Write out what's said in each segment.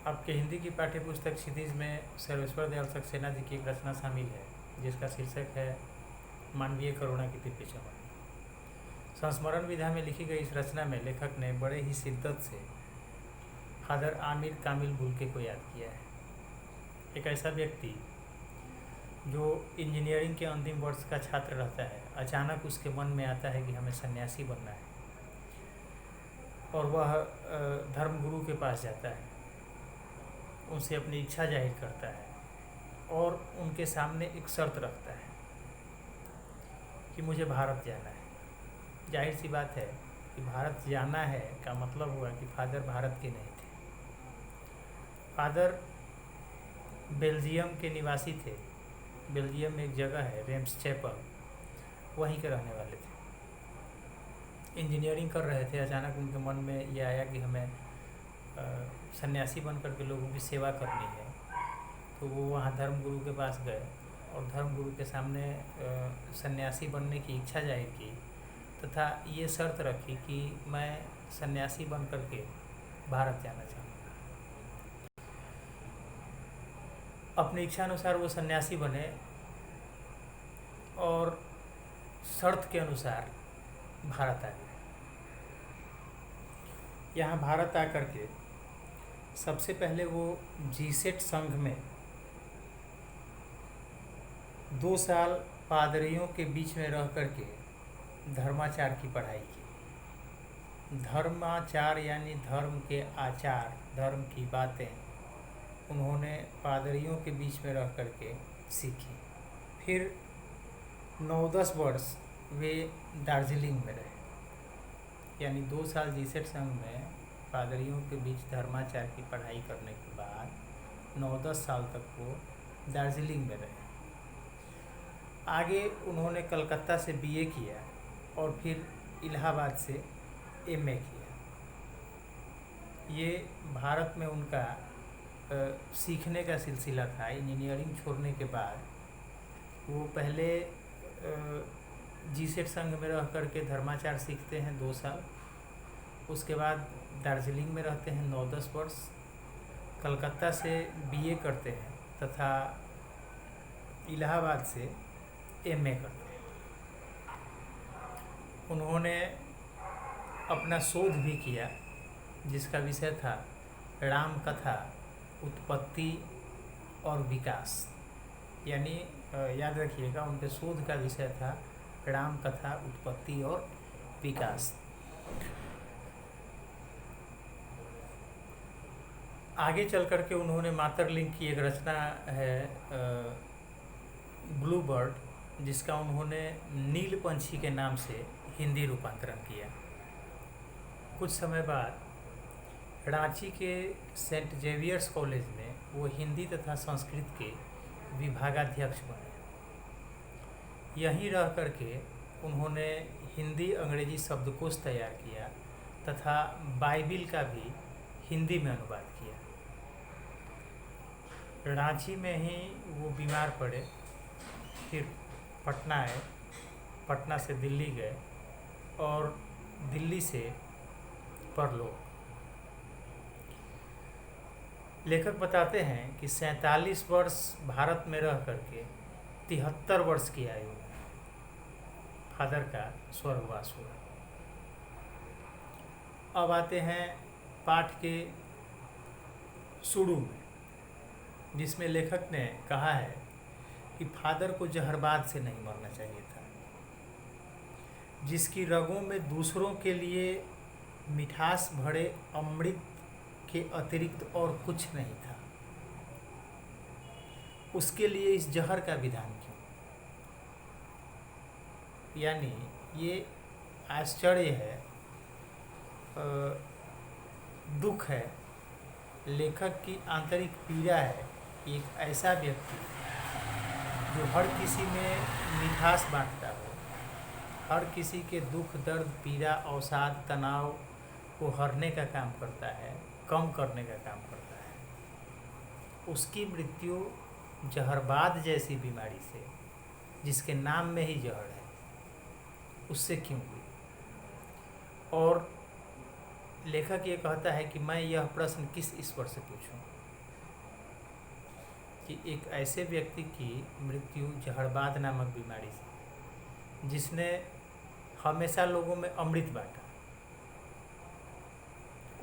आपके हिंदी की पाठ्य पुस्तक क्षितिज में सर्वेश्वर दयाल सक्सेना जी की एक रचना शामिल है जिसका शीर्षक है मानवीय करुणा की दिव्य चमन। संस्मरण विधा में लिखी गई इस रचना में लेखक ने बड़े ही शिद्दत से फादर आमिर कामिल बुल्के को याद किया है। एक ऐसा व्यक्ति जो इंजीनियरिंग के अंतिम वर्ष का छात्र रहता है, अचानक उसके मन में आता है कि हमें सन्यासी बनना है और वह धर्मगुरु के पास जाता है, उनसे अपनी इच्छा जाहिर करता है और उनके सामने एक शर्त रखता है कि मुझे भारत जाना है। जाहिर सी बात है कि भारत जाना है का मतलब हुआ कि फादर भारत के नहीं थे। फादर बेल्जियम के निवासी थे। बेल्जियम में एक जगह है रेम्स चैपल, वहीं के रहने वाले थे। इंजीनियरिंग कर रहे थे, अचानक उनके मन में ये आया कि हमें सन्यासी बन कर के लोगों की सेवा करनी है। तो वो वहाँ धर्मगुरु के पास गए और धर्मगुरु के सामने सन्यासी बनने की इच्छा जाहिर की तथा ये शर्त रखी कि मैं सन्यासी बन कर के भारत जाना चाहूँगा। अपनी इच्छा अनुसार वो सन्यासी बने और शर्त के अनुसार भारत आ गए। यहाँ भारत आकर के सबसे पहले वो जीसेट संघ में 2 साल पादरियों के बीच में रह कर के धर्माचार की पढ़ाई की। धर्माचार यानी धर्म के आचार, धर्म की बातें उन्होंने पादरियों के बीच में रह कर के सीखी। फिर 9-10 वर्ष वे दार्जिलिंग में रहे, यानी 2 साल जीसेट संघ में पादरियों के बीच धर्माचार की पढ़ाई करने के बाद 9-10 साल तक वो दार्जिलिंग में रहे। आगे उन्होंने कलकत्ता से बीए किया और फिर इलाहाबाद से एमए किया। ये भारत में उनका सीखने का सिलसिला था। इंजीनियरिंग छोड़ने के बाद वो पहले जीसेट संघ में रह कर के धर्माचार सीखते हैं 2 साल, उसके बाद दार्जिलिंग में रहते हैं 9-10 वर्ष, कलकत्ता से बीए करते हैं तथा इलाहाबाद से एमए करते हैं। उन्होंने अपना शोध भी किया जिसका विषय था राम कथा, उत्पत्ति और विकास। यानी याद रखिएगा, उनके शोध का विषय था राम कथा, उत्पत्ति और विकास। आगे चल कर के उन्होंने मातरलिंग की एक रचना है ब्लू बर्ड, जिसका उन्होंने नील पंछी के नाम से हिंदी रूपांतरण किया। कुछ समय बाद रांची के सेंट जेवियर्स कॉलेज में वो हिंदी तथा संस्कृत के विभागाध्यक्ष बने। यहीं रह कर के उन्होंने हिंदी अंग्रेजी शब्दकोश तैयार किया तथा बाइबिल का भी हिंदी में अनुवाद किया। रांची में ही वो बीमार पड़े, फिर पटना आए, पटना से दिल्ली गए और दिल्ली से परलोक। लेखक बताते हैं कि 47 वर्ष भारत में रह करके 73 वर्ष की आयु में फादर का स्वर्गवास हुआ। अब आते हैं पाठ के शुरू में, जिसमें लेखक ने कहा है कि फादर को जहरबाद से नहीं मरना चाहिए था, जिसकी रगों में दूसरों के लिए मिठास भरे अमृत के अतिरिक्त और कुछ नहीं था, उसके लिए इस जहर का विधान क्यों। यानी ये आश्चर्य है, दुख है, लेखक की आंतरिक पीड़ा है। एक ऐसा व्यक्ति जो हर किसी में मिठास बांटता हो, हर किसी के दुख, दर्द, पीड़ा, अवसाद, तनाव को हरने का काम करता है, कम करने का काम करता है, उसकी मृत्यु जहरबाद जैसी बीमारी से, जिसके नाम में ही जहर है, उससे क्यों हुई। और लेखक ये कहता है कि मैं यह प्रश्न किस ईश्वर से पूछूं कि एक ऐसे व्यक्ति की मृत्यु जहरबाद नामक बीमारी से, जिसने हमेशा लोगों में अमृत बांटा,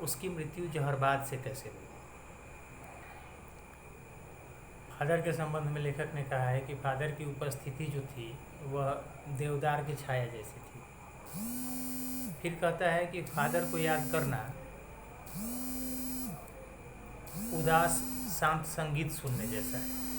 उसकी मृत्यु जहरबाद से कैसे हुई। फादर के संबंध में लेखक ने कहा है कि फादर की उपस्थिति जो थी वह देवदार की छाया जैसी थी। फिर कहता है कि फादर को याद करना उदास शांत संगीत सुनने जैसा है।